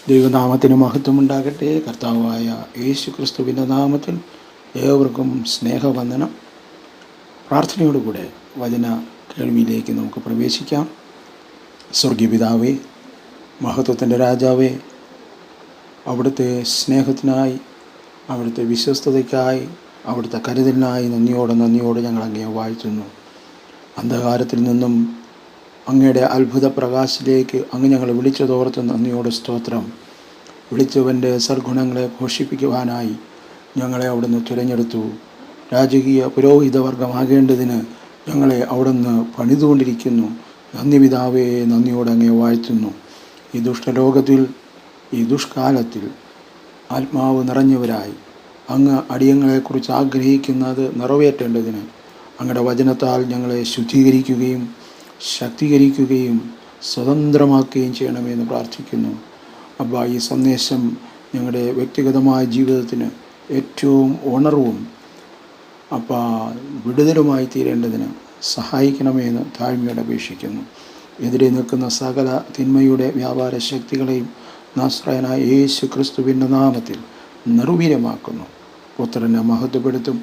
ദൈവനാമത്തിന് മഹത്വമുണ്ടാകട്ടെ. കർത്താവായ യേശു ക്രിസ്തുവിൻ്റെ നാമത്തിൽ ഏവർക്കും സ്നേഹവന്ദനം. പ്രാർത്ഥനയോടുകൂടെ വചന കേൾവിയിലേക്ക് നമുക്ക് പ്രവേശിക്കാം. സ്വർഗീയപിതാവേ, മഹത്വത്തിൻ്റെ രാജാവേ, അവിടുത്തെ സ്നേഹത്തിനായി, അവിടുത്തെ വിശ്വസ്തതയ്ക്കായി, അവിടുത്തെ കരുതലിനായി നന്ദിയോടെ ഞങ്ങൾ അങ്ങയെ വാഴ്ത്തുന്നു. അന്ധകാരത്തിൽ നിന്നും അങ്ങയുടെ അത്ഭുത പ്രകാശത്തിലേക്ക് അങ്ങ് ഞങ്ങളെ വിളിച്ചതോർത്ത് നന്ദിയോടെ സ്തോത്രം. വിളിച്ചവൻ്റെ സദ്ഗുണങ്ങളെ ഘോഷിപ്പിക്കുവാനായി ഞങ്ങളെ അവിടുന്ന് തിരഞ്ഞെടുത്തു. രാജകീയ പുരോഹിതവർഗമാകേണ്ടതിന് ഞങ്ങളെ അവിടുന്ന് പണിതുകൊണ്ടിരിക്കുന്നു. നന്ദി പിതാവേ, നന്ദിയോടെ അങ്ങയെ വാഴ്ത്തുന്നു. ഈ ദുഷ്ടലോകത്തിൽ, ഈ ദുഷ്കാലത്തിൽ ആത്മാവ് നിറഞ്ഞവരായി അങ്ങ് അടിയങ്ങളെക്കുറിച്ച് ആഗ്രഹിക്കുന്നത് നിറവേറ്റേണ്ടതിന് അങ്ങയുടെ വചനത്താൽ ഞങ്ങളെ ശുദ്ധീകരിക്കുകയും ശക്തീകരിക്കുകയും സ്വതന്ത്രമാക്കുകയും ചെയ്യണമെന്ന് പ്രാർത്ഥിക്കുന്നു. അബ്ബാ, ഈ സന്ദേശം ഞങ്ങളുടെ വ്യക്തിഗതമായ ജീവിതത്തിന് ഏറ്റവും ഉണർവും വിടുതലുമായി തീരേണ്ടതിന് സഹായിക്കണമെന്ന് താഴ്മയോടെ അപേക്ഷിക്കുന്നു. എതിരെ നിൽക്കുന്ന സകല തിന്മയുടെ വ്യാപാര ശക്തികളെയും നസ്രായനായ യേശു ക്രിസ്തുവിൻ്റെ നാമത്തിൽ നിർവീര്യമാക്കുന്നു. പുത്രനെ മഹത്വപ്പെടുത്തും.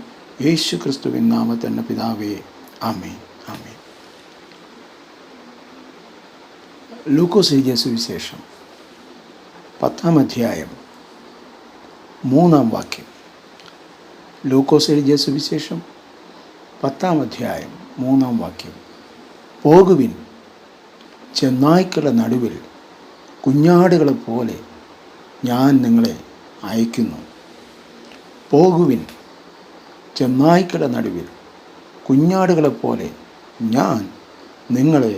യേശു ക്രിസ്തുവിൻ നാമത്തിൽ പിതാവേ, ആമേൻ, ആമേൻ. ലൂക്കോസ് എഴുതിയ സുവിശേഷം 10-ാം അധ്യായം 3-ാം വാക്യം. ലൂക്കോസ് എഴുതിയ സുവിശേഷം 10-ാം അധ്യായം 3-ാം വാക്യം. പോകുവിൻ, ചെന്നായ്ക്കളുടെ നടുവിൽ കുഞ്ഞാടുകളെ പോലെ ഞാൻ നിങ്ങളെ അയക്കുന്നു. പോകുവിൻ, ചെന്നായ്ക്കളുടെ നടുവിൽ കുഞ്ഞാടുകളെ പോലെ ഞാൻ നിങ്ങളെ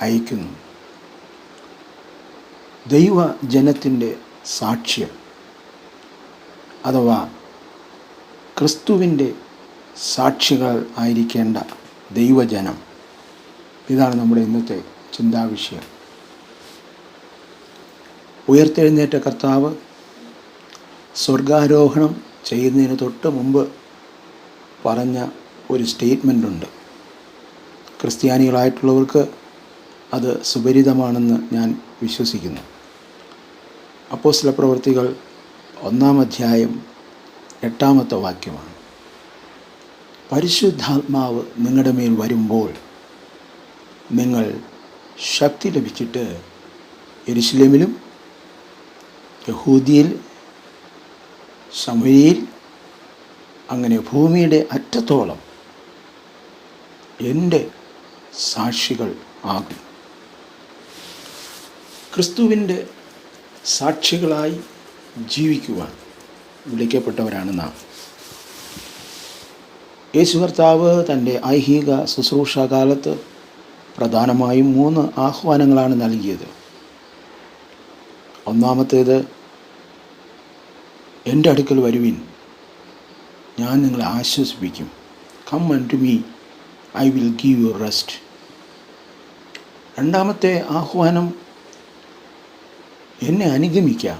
അയക്കുന്നു. ദൈവജനത്തിൻ്റെ സാക്ഷ്യം അഥവാ ക്രിസ്തുവിൻ്റെ സാക്ഷികൾ ആയിരിക്കേണ്ട ദൈവജനം, ഇതാണ് നമ്മുടെ ഇന്നത്തെ ചിന്താവിഷയം. ഉയർത്തെഴുന്നേറ്റ കർത്താവ് സ്വർഗാരോഹണം ചെയ്യുന്നതിന് തൊട്ട് മുമ്പ് പറഞ്ഞ ഒരു സ്റ്റേറ്റ്മെൻ്റുണ്ട്. ക്രിസ്ത്യാനികളായിട്ടുള്ളവർക്ക് അത് സുപരിതമാണെന്ന് ഞാൻ വിശ്വസിക്കുന്നു. അപ്പോസ്തലപ്രവൃത്തികൾ 1-ാം അധ്യായം 8-ാമത്തെ വാക്യമാണ്. പരിശുദ്ധാത്മാവ് നിങ്ങളുടെ മേൽ വരുമ്പോൾ നിങ്ങൾ ശക്തി ലഭിച്ചിട്ട് യെരുശലേമിലും യഹൂദിയിൽ ശമര്യയിൽ അങ്ങനെ ഭൂമിയുടെ അറ്റത്തോളം എൻ്റെ സാക്ഷികൾ ആകും. ക്രിസ്തുവിൻ്റെ സാക്ഷികളായി ജീവിക്കുവാൻ വിളിക്കപ്പെട്ടവരാണ് നാം. യേശു കർത്താവ് തൻ്റെ ഐഹിക ശുശ്രൂഷാകാലത്ത് പ്രധാനമായും 3 ആഹ്വാനങ്ങളാണ് നൽകിയത്. ഒന്നാമത്തേത്, എൻ്റെ അടുക്കൽ വരുവിൻ, ഞാൻ നിങ്ങളെ ആശ്വസിപ്പിക്കും. Come unto me, I will give you rest. രണ്ടാമത്തെ ആഹ്വാനം, എന്നെ അനുഗമിക്കാം,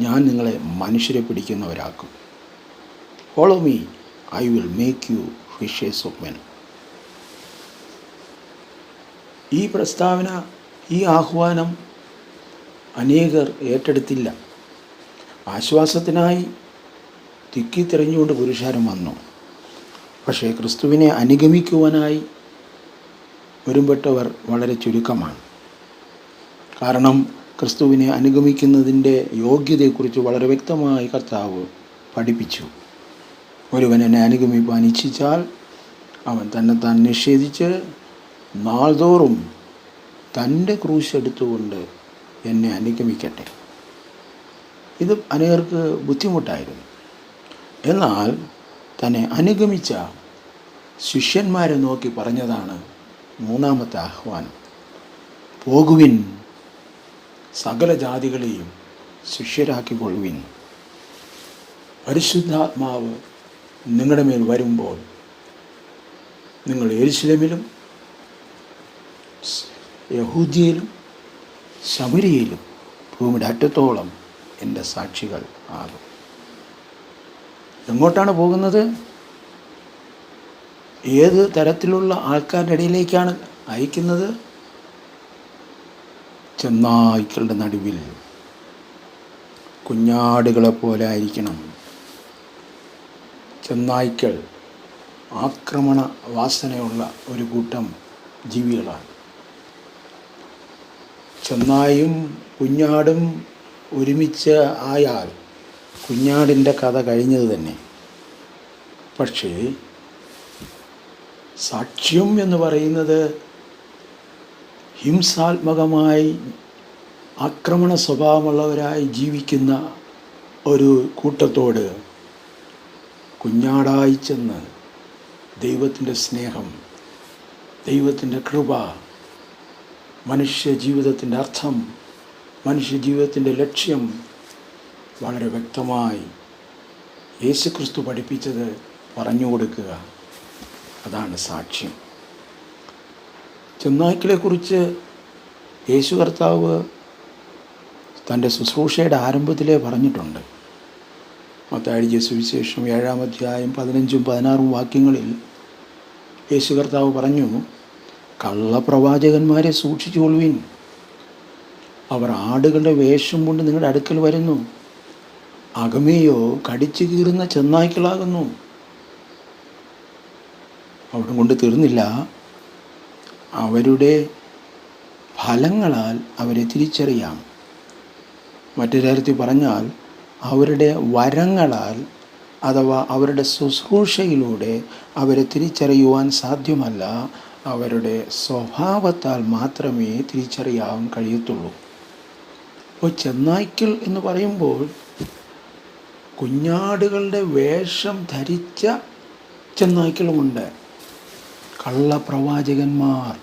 ഞാൻ നിങ്ങളെ മനുഷ്യരെ പിടിക്കുന്നവരാക്കും. Follow me, I will make you fishers of men. ഈ പ്രസ്താവന, ഈ ആഹ്വാനം അനേകർ ഏറ്റെടുത്തില്ല. ആശ്വാസത്തിനായി തിക്കിത്തിരഞ്ഞുകൊണ്ട് പുരുഷാരം വന്നു. പക്ഷേ ക്രിസ്തുവിനെ അനുഗമിക്കുവാനായി ഒരുമ്പെട്ടവർ വളരെ ചുരുക്കമാണ്. കാരണം ക്രിസ്തുവിനെ അനുഗമിക്കുന്നതിൻ്റെ യോഗ്യതയെക്കുറിച്ച് വളരെ വ്യക്തമായി കർത്താവ് പഠിപ്പിച്ചു. ഒരുവൻ എന്നെ അനുഗമിപ്പാൻ ഇച്ഛിച്ചാൽ അവൻ തന്നെത്താൻ നിഷേധിച്ച് നാൾതോറും തൻ്റെ ക്രൂശ് എടുത്തുകൊണ്ട് എന്നെ അനുഗമിക്കട്ടെ. ഇത് അനേകർക്ക് ബുദ്ധിമുട്ടായിരുന്നു. എന്നാൽ തന്നെ അനുഗമിച്ച ശിഷ്യന്മാരെ നോക്കി പറഞ്ഞതാണ് 3-ാമത്തെ ആഹ്വാനം. പോകുവിൻ, സകല ജാതികളെയും ശിഷ്യരാക്കിക്കൊള്ളുവിൻ. പരിശുദ്ധാത്മാവ് നിങ്ങളുടെ മേൽ വരുമ്പോൾ നിങ്ങൾ യെരുശലേമിലും യഹൂദിയയിലും ശമര്യയിലും ഭൂമിയുടെ അറ്റത്തോളം എൻ്റെ സാക്ഷികൾ ആകും. എങ്ങോട്ടാണ് പോകുന്നത്? ഏത് തരത്തിലുള്ള ആൾക്കാരുടെ ഇടയിലേക്കാണ് അയക്കുന്നത്? ചെന്നായ്ക്കളുടെ നടുവിൽ കുഞ്ഞാടുകളെപ്പോലെ ആയിരിക്കണം. ചെന്നായ്ക്കൾ ആക്രമണ വാസനയുള്ള ഒരു കൂട്ടം ജീവികളാണ്. ചെന്നായും കുഞ്ഞാടും ഒരുമിച്ച് ആയാൽ കുഞ്ഞാടിൻ്റെ കഥ കഴിഞ്ഞത് തന്നെ. പക്ഷേ സാക്ഷ്യം എന്ന് പറയുന്നത് ഹിംസാത്മകമായി ആക്രമണ സ്വഭാവമുള്ളവരായി ജീവിക്കുന്ന ഒരു കൂട്ടത്തോട് കുഞ്ഞാടായി ചെന്ന് ദൈവത്തിൻ്റെ സ്നേഹം, ദൈവത്തിൻ്റെ കൃപ, മനുഷ്യ ജീവിതത്തിൻ്റെ അർത്ഥം, മനുഷ്യ ജീവിതത്തിൻ്റെ ലക്ഷ്യം വളരെ വ്യക്തമായി യേശുക്രിസ്തു പഠിപ്പിച്ചത് പറഞ്ഞു കൊടുക്കുക. അതാണ് സാക്ഷ്യം. ചെന്നായ്ക്കളെക്കുറിച്ച് യേശു കർത്താവ് തൻ്റെ ശുശ്രൂഷയുടെ ആരംഭത്തിലേ പറഞ്ഞിട്ടുണ്ട്. മത്തായി എഴുതിയ സുവിശേഷം 7-ാം അധ്യായം 15-16 വാക്യങ്ങളിൽ യേശു കർത്താവ് പറഞ്ഞു, കള്ളപ്രവാചകന്മാരെ സൂക്ഷിച്ചുകൊള്ളുവിൻ. അവർ ആടുകളുടെ വേഷം കൊണ്ട് നിങ്ങളുടെ അടുക്കൽ വരുന്നു, അകമേയോ കടിച്ചു കീറുന്ന ചെന്നായ്ക്കളാകുന്നു. അവിടെ കൊണ്ട് തീർന്നില്ല, അവരുടെ ഫലങ്ങളാൽ അവരെ തിരിച്ചറിയാം. മറ്റൊരു തരത്തിൽ പറഞ്ഞാൽ അവരുടെ വരങ്ങളാൽ അഥവാ അവരുടെ ശുശ്രൂഷയിലൂടെ അവരെ തിരിച്ചറിയുവാൻ സാധ്യമല്ല, അവരുടെ സ്വഭാവത്താൽ മാത്രമേ തിരിച്ചറിയാൻ കഴിയത്തുള്ളൂ. അപ്പോൾ ചെന്നായ്ക്കൾ എന്ന് പറയുമ്പോൾ കുഞ്ഞാടുകളുടെ വേഷം ധരിച്ച ചെന്നായ്ക്കളുമുണ്ട്, കള്ളപ്രവാചകന്മാർ.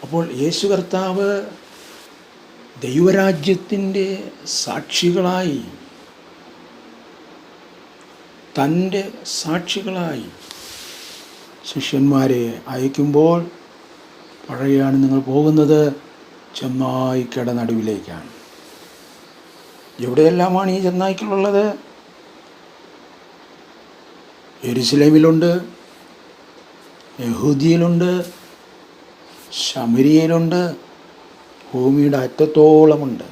അപ്പോൾ യേശു കർത്താവ് ദൈവരാജ്യത്തിൻ്റെ സാക്ഷികളായി, തൻ്റെ സാക്ഷികളായി ശിഷ്യന്മാരെ അയക്കുമ്പോൾ പറയുകയാണ്, നിങ്ങൾ പോകുന്നത് ചെന്നായ്ക്കളുടെ നടുവിലേക്കാണ്. എവിടെയെല്ലാമാണ് ഈ ചെന്നായ്ക്കളുള്ളത്? യെരുശലേമിലുണ്ട്, യഹൂദിയിലുണ്ട്, ശമരിയയിലുണ്ട്, ഭൂമിയുടെ അറ്റത്തോളമുണ്ട്.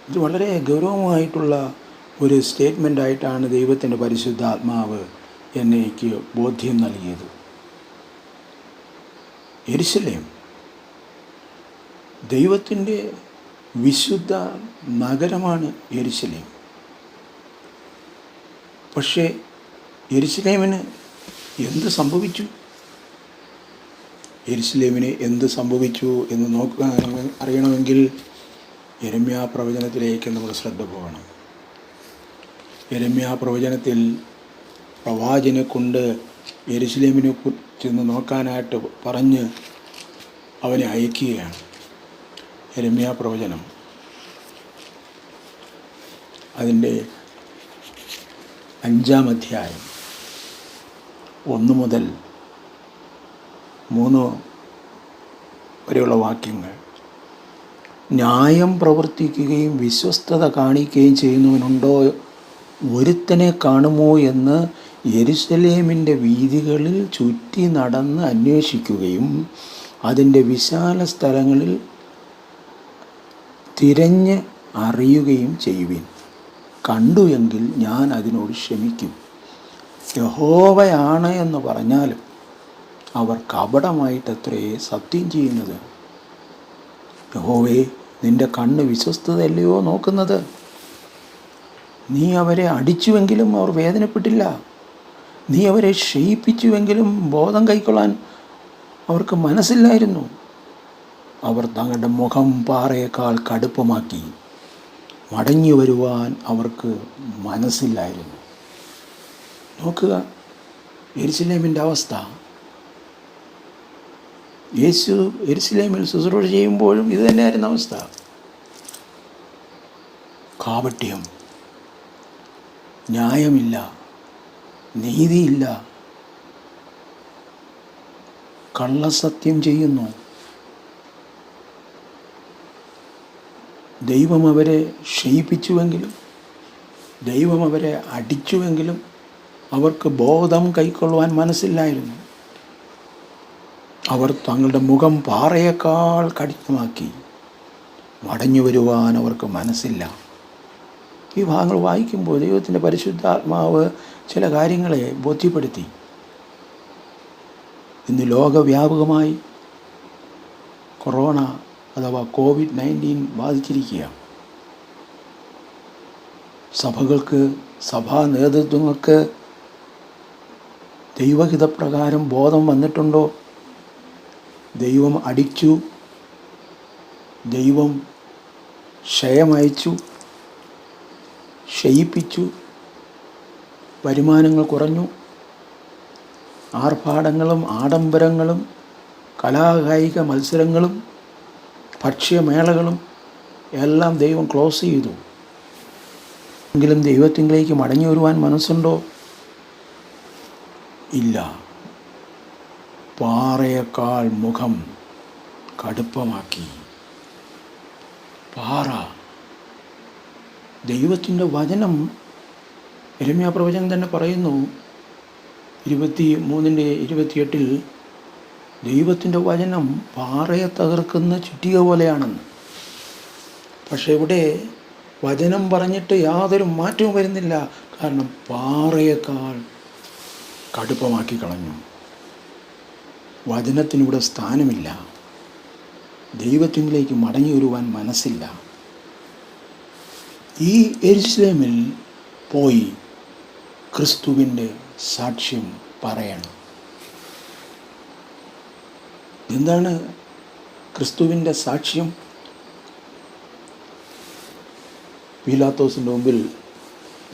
ഇത് വളരെ ഗൗരവമായിട്ടുള്ള ഒരു സ്റ്റേറ്റ്മെൻ്റായിട്ടാണ് ദൈവത്തിൻ്റെ പരിശുദ്ധാത്മാവ് എനിക്ക് ബോധ്യം നൽകിയത്. യെരുശലേം ദൈവത്തിൻ്റെ വിശുദ്ധ നഗരമാണ് യെരുശലേം. പക്ഷേ യെരുശലേമിന് എന്ത് സംഭവിച്ചു? യെരുശലേമിന് എന്ത് സംഭവിച്ചു എന്ന് അറിയണമെങ്കിൽ യെരമ്യാ പ്രവചനത്തിലേക്ക് നമുക്ക് ശ്രദ്ധ പോകണം. യെരമ്യാ പ്രവചനത്തിൽ പ്രവാചകനെ കൊണ്ട് യെരുശലേമിനെ ചെന്ന് നോക്കാനായിട്ട് പറഞ്ഞ് അവനെ അയക്കുകയാണ്. യെരമ്യാ പ്രവചനം അതിൻ്റെ 5-ാം അധ്യായം 1 മുതൽ 3 വരെയുള്ള വാക്യങ്ങൾ. ന്യായം പ്രവർത്തിക്കുകയും വിശ്വസ്തത കാണിക്കുകയും ചെയ്യുന്നവനുണ്ടോ? ഒരുത്തനെ കാണുമോ എന്ന് യെരുശലേമിൻ്റെ വീഥികളിൽ ചുറ്റി നടന്ന് അന്വേഷിക്കുകയും അതിൻ്റെ വിശാല സ്ഥലങ്ങളിൽ തിരഞ്ഞ് അറിയുകയും ചെയ്യുവിൻ. കണ്ടു എങ്കിൽ ഞാൻ അതിനോട് ക്ഷമിക്കും. യഹോവയാണ് എന്ന് പറഞ്ഞാലും അവർ കപടമായിട്ടത്രേ സത്യം ചെയ്യുന്നത്. യഹോവേ, നിൻ്റെ കണ്ണ് വിശ്വസ്തതയല്ലയോ നോക്കുന്നത്? നീ അവരെ അടിച്ചുവെങ്കിലും അവർ വേദനപ്പെട്ടില്ല, നീ അവരെ ക്ഷയിപ്പിച്ചുവെങ്കിലും ബോധം കൈക്കൊള്ളാൻ അവർക്ക് മനസ്സില്ലായിരുന്നു. അവർ തങ്ങളുടെ മുഖം പാറയേക്കാൾ കടുപ്പമാക്കി, മടങ്ങി വരുവാൻ അവർക്ക് മനസ്സില്ലായിരുന്നു. നോക്കുക യെരുശലേമിൻ്റെ അവസ്ഥ. യേശു യെരുശലേമിൽ ശുശ്രൂഷ ചെയ്യുമ്പോഴും ഇത് തന്നെയായിരുന്നു അവസ്ഥ. കാപട്യം, ന്യായമില്ല, നീതിയില്ല, കള്ളസത്യം ചെയ്യുന്നു. ദൈവം അവരെ ക്ഷയിപ്പിച്ചുവെങ്കിലും, ദൈവം അവരെ അടിച്ചുവെങ്കിലും അവർക്ക് ബോധം കൈക്കൊള്ളുവാൻ മനസ്സില്ലായിരുന്നു. അവർ തങ്ങളുടെ മുഖം പാറയേക്കാൾ കഠിനമാക്കി. മടങ്ങി വരുവാൻ അവർക്ക് മനസ്സില്ല. ഈ ഭാഗങ്ങൾ വായിക്കുമ്പോൾ ദൈവത്തിൻ്റെ പരിശുദ്ധാത്മാവ് ചില കാര്യങ്ങളെ ബോധ്യപ്പെടുത്തി. ഇന്ന് ലോകവ്യാപകമായി കൊറോണ അഥവാ COVID-19 ബാധിച്ചിരിക്കുക. സഭകൾക്ക്, സഭാ നേതൃത്വങ്ങൾക്ക് ദൈവഹിതപ്രകാരം ബോധം വന്നിട്ടുണ്ടോ? ദൈവം അടിച്ചു, ദൈവം ക്ഷയമയച്ചു, ക്ഷയിപ്പിച്ചു, വരുമാനങ്ങൾ കുറഞ്ഞു, ആർഭാടങ്ങളും ആഡംബരങ്ങളും കലാകായിക മത്സരങ്ങളും ഭക്ഷ്യമേളകളും എല്ലാം ദൈവം ക്ലോസ് ചെയ്തു. എങ്കിലും ദൈവത്തിലേക്ക് മടങ്ങി വരുവാൻ മനസ്സുണ്ടോ? ഇല്ല. പാറയേക്കാൾ മുഖം കടുപ്പമാക്കി. പാറ. ദൈവത്തിൻ്റെ വചനം യിരെമ്യാ പ്രവചനം തന്നെ പറയുന്നു, 23:28 ദൈവത്തിൻ്റെ വചനം പാറയെ തകർക്കുന്ന ചുറ്റിക പോലെയാണെന്ന്. പക്ഷെ ഇവിടെ വചനം പറഞ്ഞിട്ട് യാതൊരു മാറ്റവും വരുന്നില്ല. കാരണം പാറയേക്കാൾ കടുപ്പമാക്കി കളഞ്ഞു. വചനത്തിനിവിടെ സ്ഥാനമില്ല. ദൈവത്തിലേക്ക് മടങ്ങി വരുവാൻ മനസ്സില്ല. ഈ യെരുശലേമിൽ പോയി ക്രിസ്തുവിൻ്റെ സാക്ഷ്യം പറയണം. എന്താണ് ക്രിസ്തുവിൻ്റെ സാക്ഷ്യം? പീലാത്തോസിൻ്റെ മുമ്പിൽ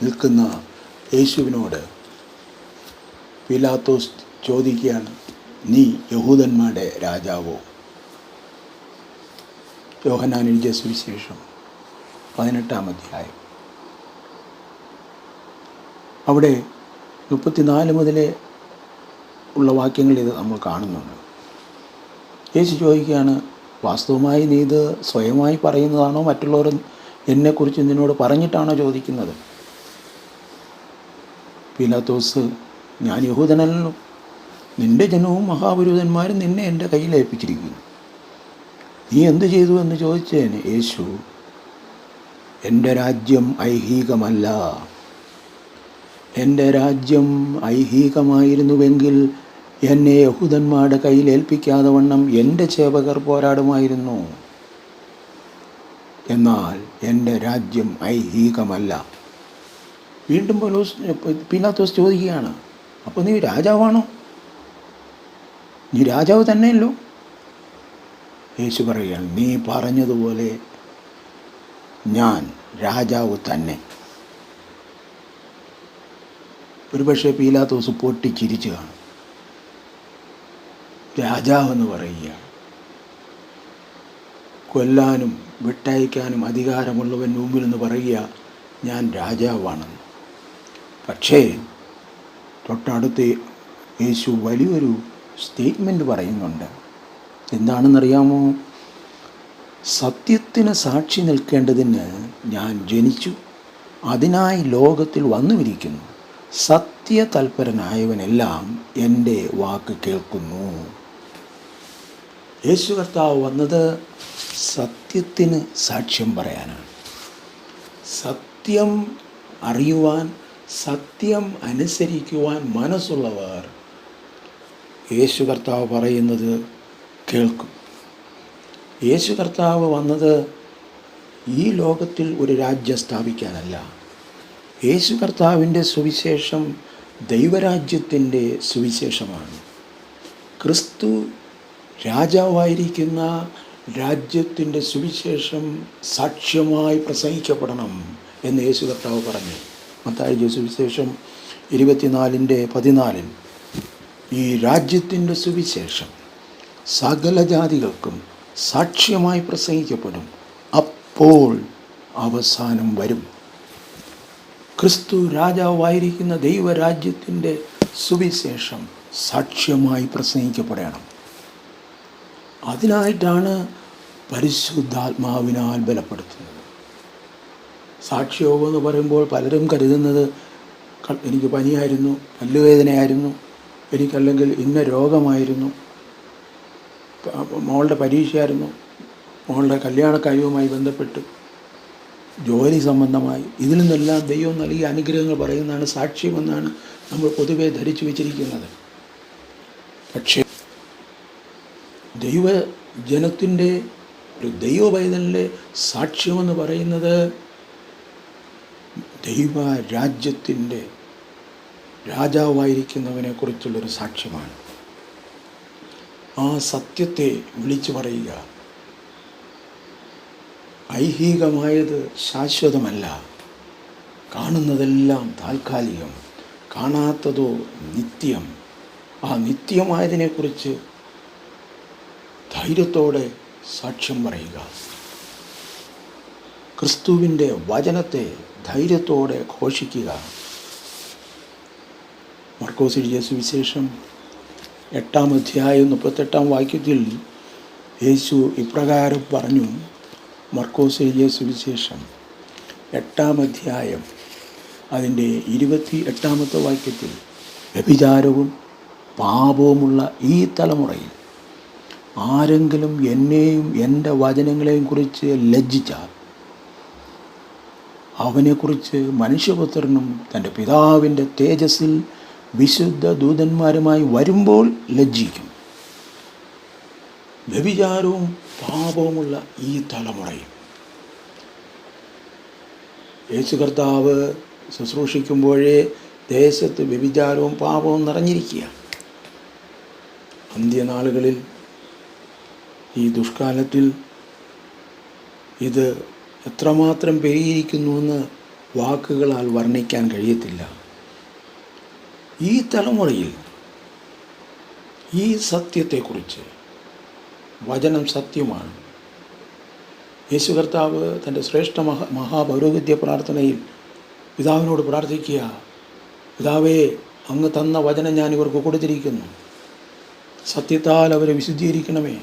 നിൽക്കുന്ന യേശുവിനോട് പീലാത്തോസ് ചോദിക്കുകയാണ്, നീ യഹൂദന്മാരുടെ രാജാവോ? യോഹന്നാൻ എഴുതിയ സുവിശേഷം 18-ാം അധ്യായം. അവിടെ 34 മുതലേ ഉള്ള വാക്യങ്ങളിൽ ഇത് നമ്മൾ കാണുന്നുണ്ട്. യേശു ചോദിക്കുകയാണ്, വാസ്തവമായി നീ ഇത് സ്വയമായി പറയുന്നതാണോ, മറ്റുള്ളവർ എന്നെക്കുറിച്ച് നിന്നോട് പറഞ്ഞിട്ടാണോ ചോദിക്കുന്നത്? പീലാത്തോസ്, ഞാൻ യഹൂദനല്ലോ, നിൻ്റെ ജനവും മഹാപുരോഹിതന്മാരും നിന്നെ എൻ്റെ കയ്യിൽ ഏൽപ്പിച്ചിരിക്കുന്നു. നീ എന്തു ചെയ്തു എന്ന് ചോദിച്ചതിന് യേശു, എൻ്റെ രാജ്യം ഐഹികമല്ല. എൻ്റെ രാജ്യം ഐഹികമായിരുന്നുവെങ്കിൽ എന്നെ യഹൂദന്മാരുടെ കയ്യിൽ ഏൽപ്പിക്കാതെ വണ്ണം എൻ്റെ സേവകർ പോരാടുമായിരുന്നു. എന്നാൽ എൻ്റെ രാജ്യം ഐഹികമല്ല. വീണ്ടും പീലാത്തോസ് ചോദിക്കുകയാണ്, അപ്പോൾ നീ രാജാവാണോ? നീ രാജാവ് തന്നെയല്ലോ. യേശു പറയുകയാണ്, നീ പറഞ്ഞതുപോലെ ഞാൻ രാജാവ് തന്നെ. ഒരുപക്ഷെ പീലാത്തോസ് പൊട്ടിച്ചിരിച്ചു കാണും. രാജാവെന്ന് പറയുകയാണ്. കൊല്ലാനും വിട്ടയക്കാനും അധികാരമുള്ളവൻ മുമ്പിൽ നിന്ന് പറയുക, ഞാൻ രാജാവാണെന്ന്. പക്ഷേ തൊട്ടടുത്ത് യേശു വലിയൊരു സ്റ്റേറ്റ്മെൻറ്റ് പറയുന്നുണ്ട്. എന്താണെന്നറിയാമോ? സത്യത്തിന് സാക്ഷി നിൽക്കേണ്ടതിന് ഞാൻ ജനിച്ചു, അതിനായി ലോകത്തിൽ വന്നുമിരിക്കുന്നു. സത്യതൽപരനായവനെല്ലാം എൻ്റെ വാക്ക് കേൾക്കുന്നു. യേശു കർത്താവ് വന്നത് സത്യത്തിന് സാക്ഷ്യം പറയാനാണ്. സത്യം അറിയുവാൻ, സത്യം അനുസരിക്കുവാൻ മനസ്സുള്ളവർ യേശു കർത്താവ് പറയുന്നത് കേൾക്കും. യേശു കർത്താവ് വന്നത് ഈ ലോകത്തിൽ ഒരു രാജ്യം സ്ഥാപിക്കാനല്ല. യേശു കർത്താവിൻ്റെ സുവിശേഷം ദൈവരാജ്യത്തിൻ്റെ സുവിശേഷമാണ്. ക്രിസ്തു രാജാവായിരിക്കുന്ന രാജ്യത്തിൻ്റെ സുവിശേഷം സാക്ഷ്യമായി പ്രസംഗിക്കപ്പെടണം എന്ന് യേശു കർത്താവ് പറഞ്ഞു. മത്തായി സുവിശേഷം 24:14 ഈ രാജ്യത്തിൻ്റെ സുവിശേഷം സകല ജാതികൾക്കും സാക്ഷ്യമായി പ്രസംഗിക്കപ്പെടും, അപ്പോൾ അവസാനം വരും. ക്രിസ്തു രാജാവായിരിക്കുന്ന ദൈവരാജ്യത്തിൻ്റെ സുവിശേഷം സാക്ഷ്യമായി പ്രസംഗിക്കപ്പെടണം. അതിനായിട്ടാണ് പരിശുദ്ധാത്മാവിനാൽ ബലപ്പെടുത്തുന്നത്. സാക്ഷ്യയോഗം എന്ന് പറയുമ്പോൾ പലരും കരുതുന്നത് എനിക്ക് പനിയായിരുന്നു, പല്ലുവേദനയായിരുന്നു, എനിക്കല്ലെങ്കിൽ ഇന്ന രോഗമായിരുന്നു. മോളുടെ പരീക്ഷയായിരുന്നു, മോളുടെ കല്യാണക്കാര്യവുമായി ബന്ധപ്പെട്ട്, ജോലി സംബന്ധമായി, ഇതിൽ നിന്നെല്ലാം ദൈവം നൽകിയ അനുഗ്രഹങ്ങൾ പറയുന്നതാണ് സാക്ഷ്യമെന്നാണ് നമ്മൾ പൊതുവെ ധരിച്ചു വച്ചിരിക്കുന്നത്. പക്ഷേ ദൈവജനത്തിൻ്റെ, ഒരു ദൈവ പൈതലിൻ്റെ സാക്ഷ്യമെന്ന് പറയുന്നത് ദൈവ രാജ്യത്തിൻ്റെ രാജാവായിരിക്കുന്നവനെ കുറിച്ചുള്ളൊരു സാക്ഷ്യമാണ്. ആ സത്യത്തെ വിളിച്ചു പറയുക. ഐഹികമായത് ശാശ്വതമല്ല, കാണുന്നതെല്ലാം താൽക്കാലികം, കാണാത്തതോ നിത്യം. ആ നിത്യമായതിനെക്കുറിച്ച് ധൈര്യത്തോടെ സാക്ഷ്യം പറയുക. ക്രിസ്തുവിൻ്റെ വചനത്തെ ധൈര്യത്തോടെ ഘോഷിക്കുക. മർക്കോസ് എഴുതിയ സുവിശേഷം 8-ാം അധ്യായം 38-ാം വാക്യത്തിൽ യേശു ഇപ്രകാരം പറഞ്ഞു. മർക്കോസ് എഴുതിയ സുവിശേഷം 8-ാം അധ്യായം അതിൻ്റെ 28-ാമത്തെ വാക്യത്തിൽ, വ്യഭിചാരവും പാപവുമുള്ള ഈ തലമുറയിൽ ആരെങ്കിലും എന്നെയും എൻ്റെ വചനങ്ങളെയും കുറിച്ച് ലജ്ജിച്ചാൽ അവനെക്കുറിച്ച് മനുഷ്യപുത്രനും തൻ്റെ പിതാവിൻ്റെ തേജസ്സിൽ വിശുദ്ധ ദൂതന്മാരുമായി വരുമ്പോൾ ലജ്ജിക്കും. വ്യഭിചാരവും പാപവുമുള്ള ഈ തലമുറയും. യേശു കർത്താവ് ശുശ്രൂഷിക്കുമ്പോഴേ ദേശത്ത് വ്യഭിചാരവും പാപവും നിറഞ്ഞിരിക്കുക. അന്ത്യനാളുകളിൽ, ഈ ദുഷ്കാലത്തിൽ ഇത് എത്രമാത്രം പെരുകിയിരിക്കുന്നുവെന്ന് വാക്കുകളാൽ വർണ്ണിക്കാൻ കഴിയത്തില്ല. ഈ തലമുറയിൽ ഈ സത്യത്തെക്കുറിച്ച്, വചനം സത്യമാണ്. യേശു കർത്താവ് തൻ്റെ ശ്രേഷ്ഠ മഹാപൗരോഹിത്യ പ്രാർത്ഥനയിൽ പിതാവിനോട് പ്രാർത്ഥിക്കുക, പിതാവേ, അങ്ങ് തന്ന വചനം ഞാൻ ഇവർക്ക് കൊടുത്തിരിക്കുന്നു, സത്യത്താൽ അവരെ വിശുദ്ധീകരിക്കണമേ,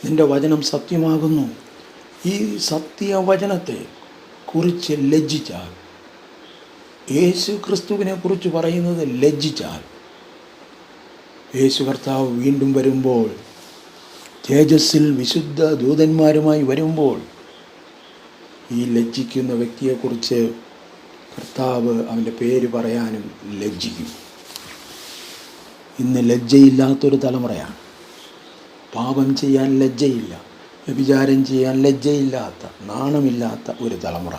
നിൻ്റെ വചനം സത്യമാകുന്നു. ഈ സത്യവചനത്തെ കുറിച്ച് ലജ്ജിച്ചാൽ, യേശു ക്രിസ്തുവിനെ കുറിച്ച് പറയുന്നത് ലജ്ജിച്ചാൽ, യേശു കർത്താവ് വീണ്ടും വരുമ്പോൾ, തേജസ്സിൽ വിശുദ്ധ ദൂതന്മാരുമായി വരുമ്പോൾ, ഈ ലജ്ജിക്കുന്ന വ്യക്തിയെക്കുറിച്ച് കർത്താവ് അവൻ്റെ പേര് പറയാനും ലജ്ജിക്കും. ഇന്ന് ലജ്ജയില്ലാത്തൊരു തലമുറയാണ്. പാപം ചെയ്യാൻ ലജ്ജയില്ല, വ്യഭിചാരം ചെയ്യാൻ ലജ്ജയില്ലാത്ത, നാണമില്ലാത്ത ഒരു തലമുറ.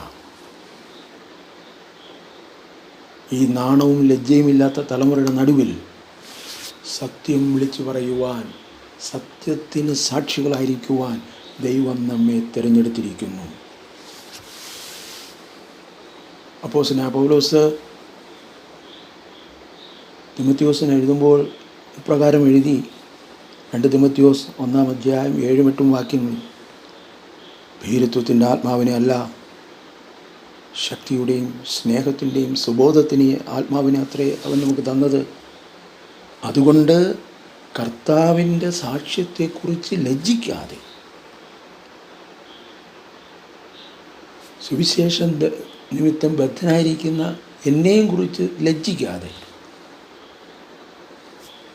ഈ നാണവും ലജ്ജയുമില്ലാത്ത തലമുറയുടെ നടുവിൽ സത്യം വിളിച്ചു പറയുവാൻ, സത്യത്തിന് സാക്ഷികളായിരിക്കുവാൻ ദൈവം നമ്മെ തിരഞ്ഞെടുത്തിരിക്കുന്നു. അപ്പോസ്തലനായ പൗലോസ് തിമോത്തിയോസിന് എഴുതുമ്പോൾ ഇപ്രകാരം എഴുതി. 2 തിമോത്തിയോസ് 1-ാം അധ്യായം 7-8 വാക്യങ്ങൾ, ഭീരുത്വത്തിൻ്റെ ആത്മാവിനെ അല്ല, ശക്തിയുടെയും സ്നേഹത്തിൻ്റെയും സുബോധത്തിൻ്റെയും ആത്മാവിനെ അത്രേ അവൻ നമുക്ക് തന്നത്. അതുകൊണ്ട് കർത്താവിൻ്റെ സാക്ഷ്യത്തെക്കുറിച്ച് ലജ്ജിക്കാതെ, സുവിശേഷം നിമിത്തം ബദ്ധനായിരിക്കുന്ന എന്നെയും കുറിച്ച് ലജ്ജിക്കാതെ,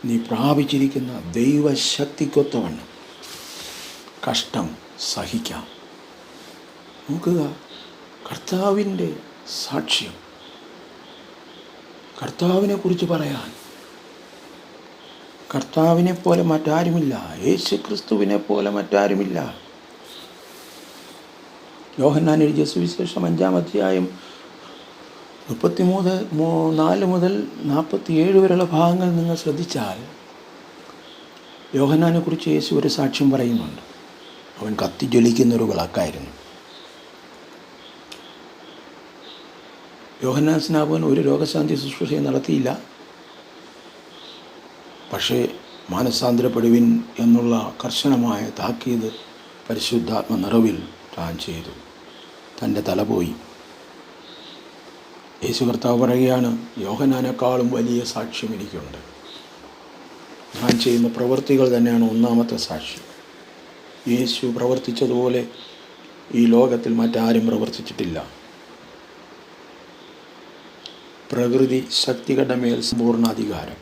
നീ പ്രാപിച്ചിരിക്കുന്ന ദൈവശക്തിക്കൊത്തവണ്ണം കഷ്ടം സഹിക്കാം. നോക്കുക, കർത്താവിൻ്റെ സാക്ഷ്യം, കർത്താവിനെ കുറിച്ച് പറയാൻ കർത്താവിനെ പോലെ മറ്റാരുമില്ല, യേശു ക്രിസ്തുവിനെ പോലെ മറ്റാരുമില്ല. യോഹന്നാൻ എഴുതിയ സുവിശേഷം 5-ാം അധ്യായം 34 മുതൽ 47 വരെയുള്ള ഭാഗങ്ങൾ നിങ്ങൾ ശ്രദ്ധിച്ചാൽ, യോഹന്നാനെ കുറിച്ച് യേശു ഒരു സാക്ഷ്യം പറയുന്നുണ്ട്. അവൻ കത്തിജ്വലിക്കുന്നൊരു വിളക്കായിരുന്നു. യോഹന്നാൻ സ്നാപകൻ ഒരു രോഗശാന്തി ശുശ്രൂഷയും നടത്തിയില്ല. പക്ഷേ മാനസാന്തരപ്പെടുവിൻ എന്നുള്ള കർശനമായ താക്കീത് പരിശുദ്ധാത്മ നിറവിൽ താൻ ചെയ്തു. തൻ്റെ തല പോയി. യേശു കർത്താവ് പറയുകയാണ്, യോഹന്നാനേക്കാളും വലിയ സാക്ഷ്യം എനിക്കുണ്ട്. ഞാൻ ചെയ്യുന്ന പ്രവൃത്തികൾ തന്നെയാണ് ഒന്നാമത്തെ സാക്ഷ്യം. യേശു പ്രവർത്തിച്ചതുപോലെ ഈ ലോകത്തിൽ മറ്റാരും പ്രവർത്തിച്ചിട്ടില്ല. പ്രകൃതി ശക്തികളുടെ മേൽ സമ്പൂർണ്ണ അധികാരം,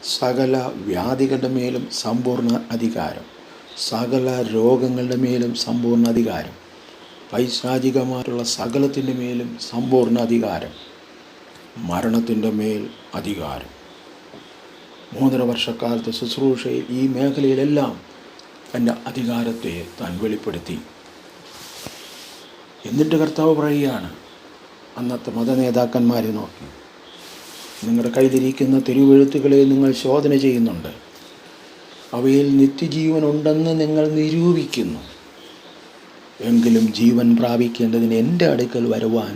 സകല വ്യാധികളുടെ മേലും സമ്പൂർണ്ണ അധികാരം, സകല രോഗങ്ങളുടെ മേലും സമ്പൂർണ്ണ അധികാരം, പൈശാചികമായിട്ടുള്ള സകലത്തിൻ്റെ മേലും സമ്പൂർണ്ണ അധികാരം, മരണത്തിൻ്റെ മേൽ അധികാരം. 3.5 വർഷക്കാലത്തെ ശുശ്രൂഷയിൽ ഈ മേഖലയിലെല്ലാം തൻ്റെ അധികാരത്തെ താൻ വെളിപ്പെടുത്തി. എന്നിട്ട് കർത്താവ് പറയുകയാണ്, അന്നത്തെ മതനേതാക്കന്മാരെ നോക്കി, നിങ്ങളുടെ കയ്യിലിരിക്കുന്ന തിരുവെഴുത്തുകളെ നിങ്ങൾ ശോധന ചെയ്യുന്നുണ്ട്, അവയിൽ നിത്യജീവനുണ്ടെന്ന് നിങ്ങൾ നിരൂപിക്കുന്നു, എങ്കിലും ജീവൻ പ്രാപിക്കേണ്ടതിന് എൻ്റെ അടുക്കൽ വരുവാൻ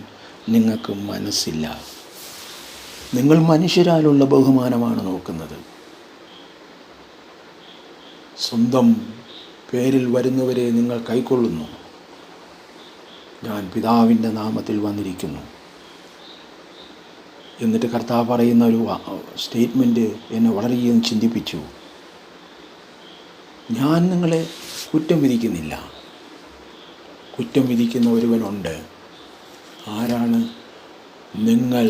നിങ്ങൾക്ക് മനസ്സില്ല. നിങ്ങൾ മനുഷ്യരാലുള്ള ബഹുമാനമാണ് നോക്കുന്നത്. സ്വന്തം പേരിൽ വരുന്നവരെ നിങ്ങൾ കൈക്കൊള്ളുന്നു. ഞാൻ പിതാവിൻ്റെ നാമത്തിൽ വന്നിരിക്കുന്നു. എന്നിട്ട് കർത്താവ് പറയുന്ന ഒരു സ്റ്റേറ്റ്മെൻറ്റ് എന്നെ വളരെയധികം ചിന്തിപ്പിച്ചു. ഞാൻ നിങ്ങളെ കുറ്റം വിധിക്കുന്നില്ല. കുറ്റം വിധിക്കുന്ന ഒരുവനുണ്ട്. ആരാണ്? നിങ്ങൾ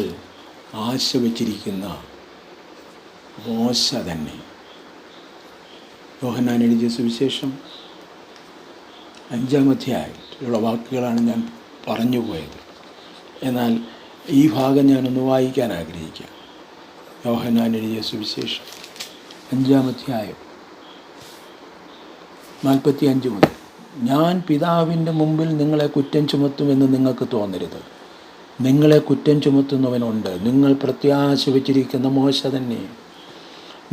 ആശ വച്ചിരിക്കുന്ന മോശ തന്നെ. യോഹന്നാൻ എഴുതിയ സുവിശേഷം 5-ാം അധ്യായത്തിലുള്ള വാക്കുകളാണ് ഞാൻ പറഞ്ഞു പോയത്. എന്നാൽ ഈ ഭാഗം ഞാനൊന്ന് വായിക്കാൻ ആഗ്രഹിക്കാം. യോഹന്നാൻ എഴുതിയ സുവിശേഷം 5-ാം അധ്യായം 45 മുതൽ. ഞാൻ പിതാവിൻ്റെ മുമ്പിൽ നിങ്ങളെ കുറ്റം ചുമത്തുമെന്ന് നിങ്ങൾക്ക് തോന്നരുത്. നിങ്ങളെ കുറ്റം ചുമത്തുന്നവനുണ്ട്. നിങ്ങൾ പ്രത്യാശ വച്ചിരിക്കുന്ന മോശ തന്നെ.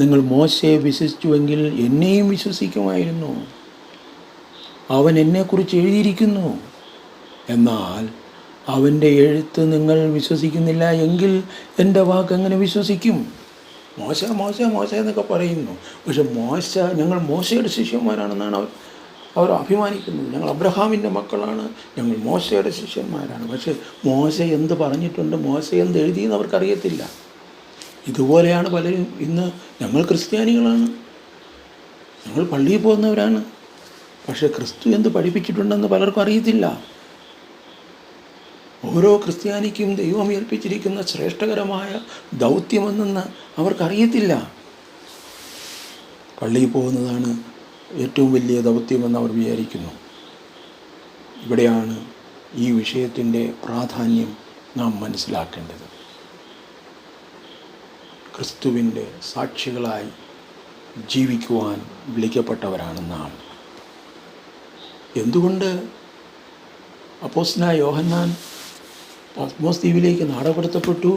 നിങ്ങൾ മോശയെ വിശ്വസിച്ചുവെങ്കിൽ എന്നെയും വിശ്വസിക്കുമായിരുന്നു. അവൻ എന്നെക്കുറിച്ച് എഴുതിയിരിക്കുന്നു. എന്നാൽ അവൻ്റെ എഴുത്ത് നിങ്ങൾ വിശ്വസിക്കുന്നില്ല എങ്കിൽ എൻ്റെ വാക്ക് എങ്ങനെ വിശ്വസിക്കും? മോശ മോശ മോശ എന്നൊക്കെ പറയുന്നു. പക്ഷെ ഞങ്ങൾ മോശയുടെ ശിഷ്യന്മാരാണെന്നാണ് അവർ അഭിമാനിക്കുന്നത്. ഞങ്ങൾ അബ്രഹാമിൻ്റെ മക്കളാണ്, ഞങ്ങൾ മോശയുടെ ശിഷ്യന്മാരാണ്. പക്ഷേ മോശ എന്ത് പറഞ്ഞിട്ടുണ്ട്, മോശ എന്ത് എഴുതിയെന്ന് അവർക്കറിയത്തില്ല. ഇതുപോലെയാണ് പലരും ഇന്ന്. ഞങ്ങൾ ക്രിസ്ത്യാനികളാണ്, ഞങ്ങൾ പള്ളിയിൽ പോകുന്നവരാണ്, പക്ഷേ ക്രിസ്തു എന്ത് പഠിപ്പിച്ചിട്ടുണ്ടെന്ന് പലർക്കും അറിയത്തില്ല. ഓരോ ക്രിസ്ത്യാനിക്കും ദൈവം ഏൽപ്പിച്ചിരിക്കുന്ന ശ്രേഷ്ഠകരമായ ദൗത്യമെന്ന് അവർക്കറിയത്തില്ല. പള്ളിയിൽ പോകുന്നതാണ് ഏറ്റവും വലിയ ദൗത്യമെന്ന് അവർ വിചാരിക്കുന്നു. ഇവിടെയാണ് ഈ വിഷയത്തിൻ്റെ പ്രാധാന്യം നാം മനസ്സിലാക്കേണ്ടത്. ക്രിസ്തുവിൻ്റെ സാക്ഷികളായി ജീവിക്കുവാൻ വിളിക്കപ്പെട്ടവരാണ് നാം. എന്തുകൊണ്ട് അപ്പോസ്തലനായ യോഹന്നാൻ പത്മോസ് ദ്വീപിലേക്ക് നാടകപ്പെടുത്തപ്പെട്ടു?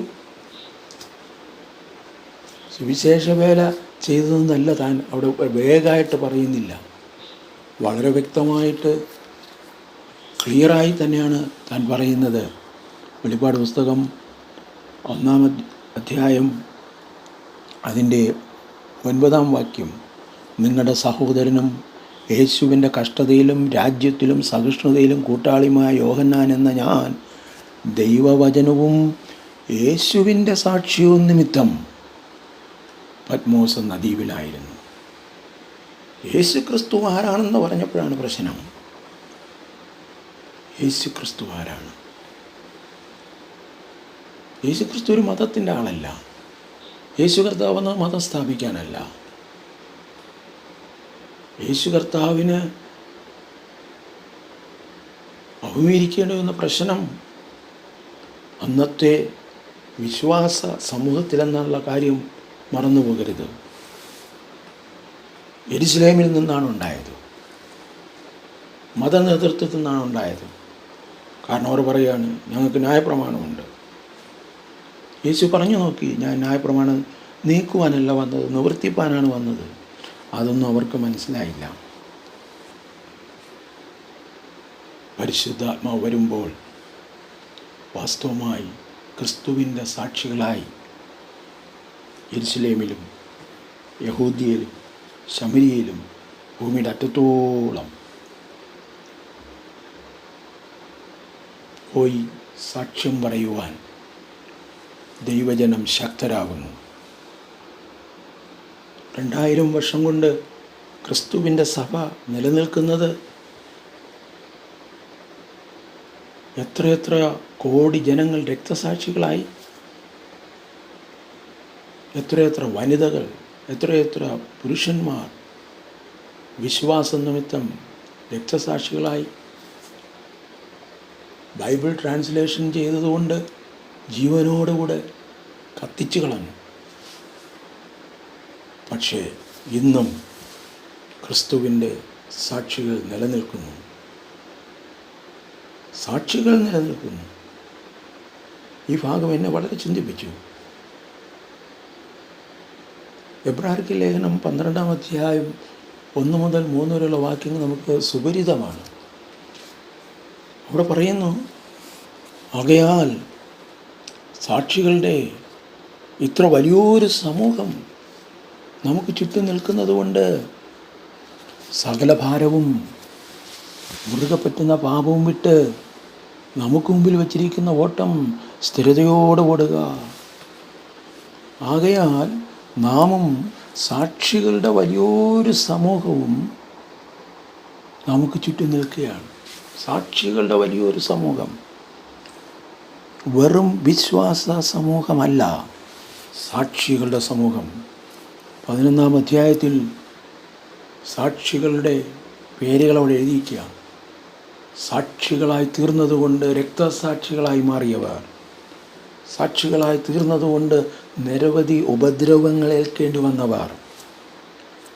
സുവിശേഷ വേല ചെയ്തതെന്നല്ല താൻ അവിടെ വേഗമായിട്ട് പറയുന്നില്ല. വളരെ വ്യക്തമായിട്ട് ക്ലിയറായി തന്നെയാണ് താൻ പറയുന്നത്. വെളിപ്പാട് പുസ്തകം 1-ാം അധ്യായം അതിൻ്റെ 9-ാം വാക്യം, നിങ്ങളുടെ സഹോദരനും യേശുവിൻ്റെ കഷ്ടതയിലും രാജ്യത്തിലും സഹിഷ്ണുതയിലും കൂട്ടാളിയുമായ യോഹന്നാൻ എന്ന ഞാൻ ദൈവവചനവും യേശുവിൻ്റെ സാക്ഷ്യവും നിമിത്തം പത്മോസ് എന്ന ദ്വീപിലായിരുന്നു. യേശു ക്രിസ്തു ആരാണെന്ന് പറഞ്ഞപ്പോഴാണ് പ്രശ്നം. യേശു ക്രിസ്തു ആരാണ്? യേശു ക്രിസ്തു ഒരു മതത്തിൻ്റെ ആളല്ല. യേശു കർത്താവെന്ന് മതം സ്ഥാപിക്കാനല്ല. യേശു കർത്താവിന് അഭിമുഖീകരിക്കേണ്ടി വന്ന പ്രശ്നം അന്നത്തെ വിശ്വാസ സമൂഹത്തിലെന്നുള്ള കാര്യം മറന്നു പോകരുത്. യെരുശലേമിൽ നിന്നാണ് ഉണ്ടായത്, മത നേതൃത്വത്തിൽ നിന്നാണ് ഉണ്ടായത്. കാരണം അവർ പറയുകയാണ്, ഞങ്ങൾക്ക് ന്യായപ്രമാണമുണ്ട്. യേശു പറഞ്ഞു നോക്കി, ഞാൻ ന്യായപ്രമാണം നീക്കുവാനല്ല വന്നത്, നിവർത്തിപ്പാനാണ് വന്നത്. അതൊന്നും അവർക്ക് മനസ്സിലായില്ല. പരിശുദ്ധാത്മാവ് വരുമ്പോൾ വാസ്തവമായി ക്രിസ്തുവിൻ്റെ സാക്ഷികളായി യെരുശലേമിലും യഹൂദ്യയിലും ശമരിയയിലും ഭൂമിയുടെ അറ്റത്തോളം പോയി സാക്ഷ്യം പറയുവാൻ ദൈവജനം ശക്തരാകുന്നു. 2000 വർഷം കൊണ്ട് ക്രിസ്തുവിൻ്റെ സഭ നിലനിൽക്കുന്നത് എത്രയെത്ര കോടി ജനങ്ങൾ രക്തസാക്ഷികളായി, എത്രയെത്ര വനിതകൾ എത്രയെത്ര പുരുഷന്മാർ വിശ്വാസം നിമിത്തം രക്തസാക്ഷികളായി. ബൈബിൾ ട്രാൻസ്ലേഷൻ ചെയ്തതുകൊണ്ട് ജീവനോടുകൂടെ കത്തിച്ചു കളഞ്ഞു. പക്ഷേ ഇന്നും ക്രിസ്തുവിൻ്റെ സാക്ഷികൾ നിലനിൽക്കുന്നു. സാക്ഷികൾ നിലനിൽക്കുന്നു. ഈ ഭാഗം എന്നെ വളരെ ചിന്തിപ്പിച്ചു. എബ്രായർക്ക് ലേഖനം 12-ാം അധ്യായം 1 മുതൽ 3 വരെയുള്ള വാക്യങ്ങൾ നമുക്ക് സുപരിതമാണ്. അവിടെ പറയുന്നു, ആകയാൽ സാക്ഷികളുടെ ഇത്ര വലിയൊരു സമൂഹം നമുക്ക് ചുറ്റും നിൽക്കുന്നത് കൊണ്ട് സകല ഭാരവും മുറുകെ പറ്റുന്ന പാപവും വിട്ട് നമുക്ക് മുമ്പിൽ വച്ചിരിക്കുന്ന ഓട്ടം സ്ഥിരതയോടെ ഓടുക. ആകയാൽ നാമും സാക്ഷികളുടെ വലിയൊരു സമൂഹവും നമുക്ക് ചുറ്റും നിൽക്കുകയാണ്. സാക്ഷികളുടെ വലിയൊരു സമൂഹം വെറും വിശ്വാസ സമൂഹമല്ല, സാക്ഷികളുടെ സമൂഹം. 11-ാം അധ്യായത്തിൽ സാക്ഷികളുടെ പേരുകൾ അവിടെ എഴുതിയിരിക്കുക. സാക്ഷികളായി തീർന്നതുകൊണ്ട് രക്തസാക്ഷികളായി മാറിയവർ, സാക്ഷികളായി തീർന്നതുകൊണ്ട് നിരവധി ഉപദ്രവങ്ങൾ ഏൽക്കേണ്ടി വന്നവർ,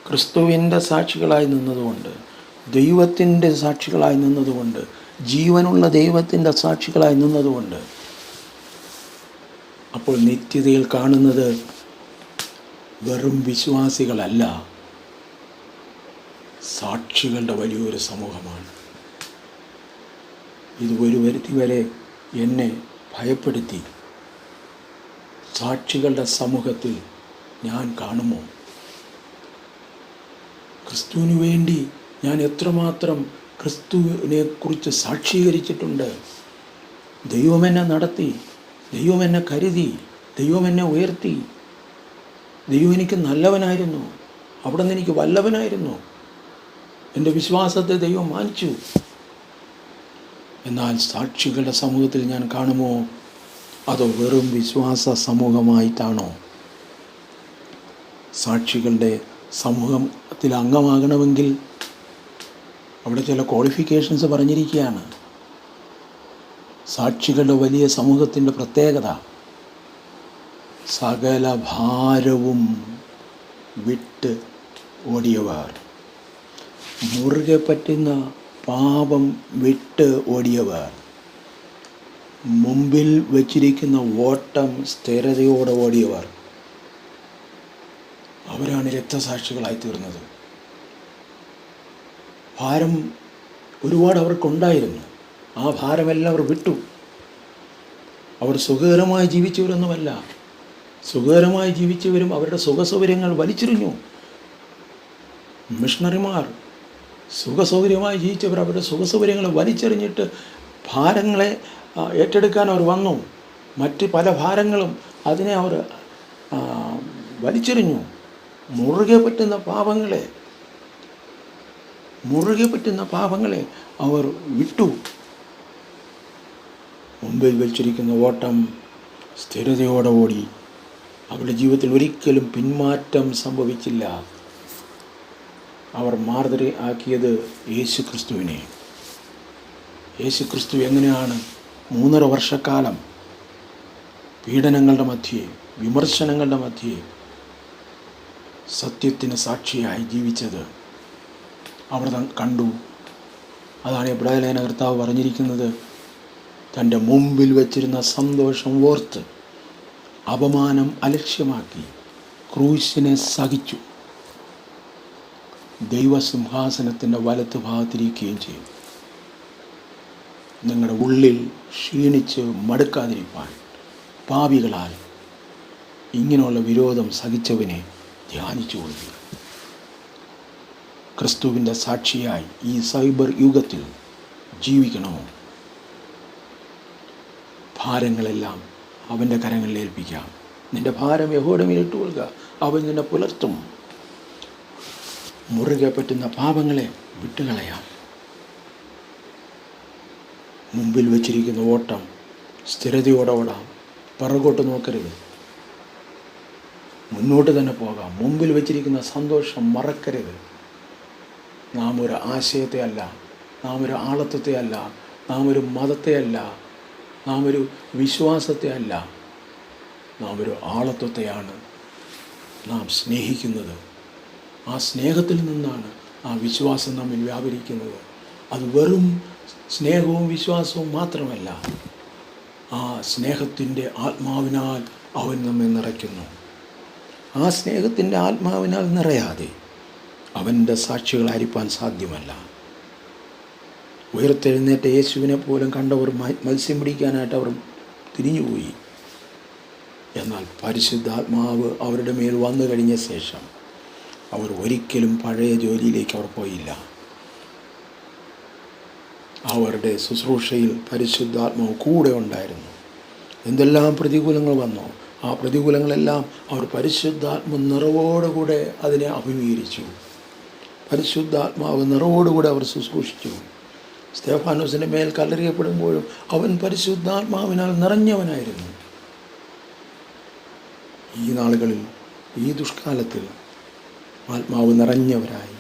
ക്രിസ്തുവിൻ്റെ സാക്ഷികളായി നിന്നതുകൊണ്ട്, ദൈവത്തിൻ്റെ സാക്ഷികളായി നിന്നതുകൊണ്ട്, ജീവനുള്ള ദൈവത്തിൻ്റെ സാക്ഷികളായി നിന്നതുകൊണ്ട്, അപ്പോൾ നിത്യതയിൽ കാണുന്നത് വെറും വിശ്വാസികളല്ല, സാക്ഷികളുടെ വലിയൊരു സമൂഹമാണ്. ഇത് ഒരു പരിധിവരെ എന്നെ ഭയപ്പെടുത്തി. സാക്ഷികളുടെ സമൂഹത്തിൽ ഞാൻ കാണുമോ? ക്രിസ്തുവിന് വേണ്ടി ഞാൻ എത്രമാത്രം ക്രിസ്തുവിനെ കുറിച്ച് സാക്ഷീകരിച്ചിട്ടുണ്ട്. ദൈവം എന്നെ നടത്തി, ദൈവം എന്നെ കരുതി, ദൈവം എന്നെ ഉയർത്തി, ദൈവം എനിക്ക് നല്ലവനായിരുന്നു, അവിടെ നിന്ന് എനിക്ക് വല്ലവനായിരുന്നു. എൻ്റെ വിശ്വാസത്തെ ദൈവം മാനിച്ചു. എന്നാൽ സാക്ഷികളുടെ സമൂഹത്തിൽ ഞാൻ കാണുമോ? അതോ വെറും വിശ്വാസ സമൂഹമായിട്ടാണോ? സാക്ഷികളുടെ സമൂഹത്തിൽ അംഗമാകണമെങ്കിൽ അവിടെ ചില ക്വാളിഫിക്കേഷൻസ് പറഞ്ഞിരിക്കുകയാണ്. സാക്ഷികളുടെ വലിയ സമൂഹത്തിൻ്റെ പ്രത്യേകത, സകല ഭാരവും വിട്ട് ഓടിയവർ, മുറുകെ പറ്റുന്ന പാപം വിട്ട് ഓടിയവർ, മുമ്പിൽ വച്ചിരിക്കുന്ന ഓട്ടം സ്ഥിരതയോടെ ഓടിയവർ, അവരാണ് രക്തസാക്ഷികളായി തീർന്നത്. ഭാരം ഒരുപാട് അവർക്കുണ്ടായിരുന്നു. ആ ഭാരമെല്ലാം അവർ വിട്ടു. അവർ സുഖകരമായി ജീവിച്ചവരൊന്നുമല്ല. സുഖകരമായി ജീവിച്ചവരും അവരുടെ സുഖസൗകര്യങ്ങൾ വലിച്ചെറിഞ്ഞു. മിഷണറിമാർ സുഖസൗകര്യമായി ജീവിച്ചവർ അവരുടെ സുഖസൗകര്യങ്ങൾ വലിച്ചെറിഞ്ഞിട്ട് ഭാരങ്ങളെ ഏറ്റെടുക്കാൻ അവർ വന്നു. മറ്റ് പല ഭാരങ്ങളും അതിനെ അവർ വലിച്ചെറിഞ്ഞു. മുറുകെ പറ്റുന്ന പാപങ്ങളെ അവർ വിട്ടു. മുമ്പിൽ വെച്ചിരിക്കുന്ന ഓട്ടം സ്ഥിരതയോടെ ഓടി. അവരുടെ ജീവിതത്തിൽ ഒരിക്കലും പിന്മാറ്റം സംഭവിച്ചില്ല. അവർ മാതൃ ആക്കിയത് യേശുക്രിസ്തുവിനെ. യേശുക്രിസ്തു എങ്ങനെയാണ് 3.5 വർഷക്കാലം പീഡനങ്ങളുടെ മധ്യേ, വിമർശനങ്ങളുടെ മധ്യേ സത്യത്തിന് സാക്ഷിയായി ജീവിച്ചത് അവർ കണ്ടു. അതാണ് എബ്രായ ലേഖന കർത്താവ് പറഞ്ഞിരിക്കുന്നത്, തൻ്റെ മുമ്പിൽ വച്ചിരുന്ന സന്തോഷം ഓർത്ത് അപമാനം അലക്ഷ്യമാക്കി ക്രൂശിനെ സഹിച്ചു ദൈവസിംഹാസനത്തിൻ്റെ വലത്ത് ഭാഗത്തിരിക്കുകയും ചെയ്യും. നിങ്ങളുടെ ഉള്ളിൽ ക്ഷീണിച്ച് മടുക്കാതിരിക്കാൻ പാപികളാൽ ഇങ്ങനെയുള്ള വിരോധം സഹിച്ചവനെ ധ്യാനിച്ചു കൊള്ളുക. ക്രിസ്തുവിൻ്റെ സാക്ഷിയായി ഈ സൈബർ യുഗത്തിൽ ജീവിക്കണമോ? ഭാരങ്ങളെല്ലാം അവൻ്റെ കരങ്ങളിൽ ഏൽപ്പിക്കാം. നിൻ്റെ ഭാരം യഹോവയുടെ മേൽ ഇട്ടുകൊള്ളുക, അവൻ നിന്നെ പുലർത്തും. മുറുകെ പറ്റുന്ന പാപങ്ങളെ വിട്ടുകളയാം. മുമ്പിൽ വച്ചിരിക്കുന്ന ഓട്ടം സ്ഥിരതയോടെ ഓടാം. പിറകോട്ട് നോക്കരുത്. മുന്നോട്ട് തന്നെ പോകാം. മുമ്പിൽ വച്ചിരിക്കുന്ന സന്തോഷം മറക്കരുത്. നാം ഒരു ആശയത്തെ അല്ല, നാം ഒരു ആളത്വത്തെ അല്ല, നാം ഒരു മതത്തെ അല്ല, നാം ഒരു വിശ്വാസത്തെ അല്ല, നാം ഒരു ആളത്വത്തെയാണ് നാം സ്നേഹിക്കുന്നത്. ആ സ്നേഹത്തിൽ നിന്നാണ് ആ വിശ്വാസം നമ്മിൽ വ്യാപരിക്കുന്നത്. അത് വെറും സ്നേഹവും വിശ്വാസവും മാത്രമല്ല, ആ സ്നേഹത്തിൻ്റെ ആത്മാവിനാൽ അവൻ നമ്മെ നിറയ്ക്കുന്നു. ആ സ്നേഹത്തിൻ്റെ ആത്മാവിനാൽ നിറയാതെ അവൻ്റെ സാക്ഷികളായിരിക്കാൻ സാധ്യമല്ല. ഉയർത്തെഴുന്നേറ്റ യേശുവിനെ പോലും കണ്ടവർ മത്സ്യം പിടിക്കാനായിട്ട് അവർ തിരിഞ്ഞുപോയി. എന്നാൽ പരിശുദ്ധാത്മാവ് അവരുടെ മേൽ വന്നു കഴിഞ്ഞ ശേഷം അവർ ഒരിക്കലും പഴയ ജോലിയിലേക്ക് അവർ പോയില്ല. അവരുടെ ശുശ്രൂഷയിൽ പരിശുദ്ധാത്മാവ് കൂടെ ഉണ്ടായിരുന്നു. എന്തെല്ലാം പ്രതികൂലങ്ങൾ വന്നോ, ആ പ്രതികൂലങ്ങളെല്ലാം അവർ പരിശുദ്ധാത്മ നിറവോടുകൂടെ അതിനെ അഭിമുഖീകരിച്ചു. പരിശുദ്ധാത്മാവ് നിറവോടുകൂടെ അവർ ശുശ്രൂഷിച്ചു. സ്തെഫാനോസിൻ്റെ മേൽ കല്ലെറിയപ്പെടുമ്പോഴും അവൻ പരിശുദ്ധാത്മാവിനാൽ നിറഞ്ഞവനായിരുന്നു. ഈ നാളുകളിൽ, ഈ ദുഷ്കാലത്തിൽ ആത്മാവ് നിറഞ്ഞവരായി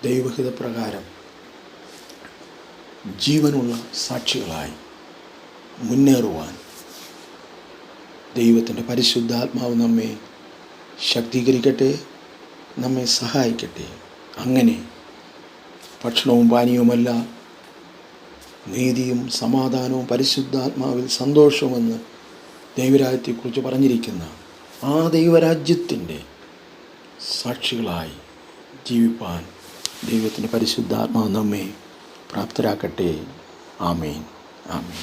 ദൈവഹിതപ്രകാരം ജീവനുള്ള സാക്ഷികളായി മുന്നേറുവാൻ ദൈവത്തിൻ്റെ പരിശുദ്ധാത്മാവ് നമ്മെ ശക്തീകരിക്കട്ടെ, നമ്മെ സഹായിക്കട്ടെ. അങ്ങനെ ഭക്ഷണവും പാനീയവുമല്ല, നീതിയും സമാധാനവും പരിശുദ്ധാത്മാവിൽ സന്തോഷവുമെന്ന് ദൈവരാജ്യത്തെക്കുറിച്ച് പറഞ്ഞിരിക്കുന്ന ആ ദൈവരാജ്യത്തിൻ്റെ സാക്ഷികളായി ജീവിപ്പാൻ ദൈവത്തിൻ്റെ പരിശുദ്ധാത്മാവ് നമ്മെ പ്രാപ്തരാക്കട്ടെ. ആമേൻ, ആമേൻ.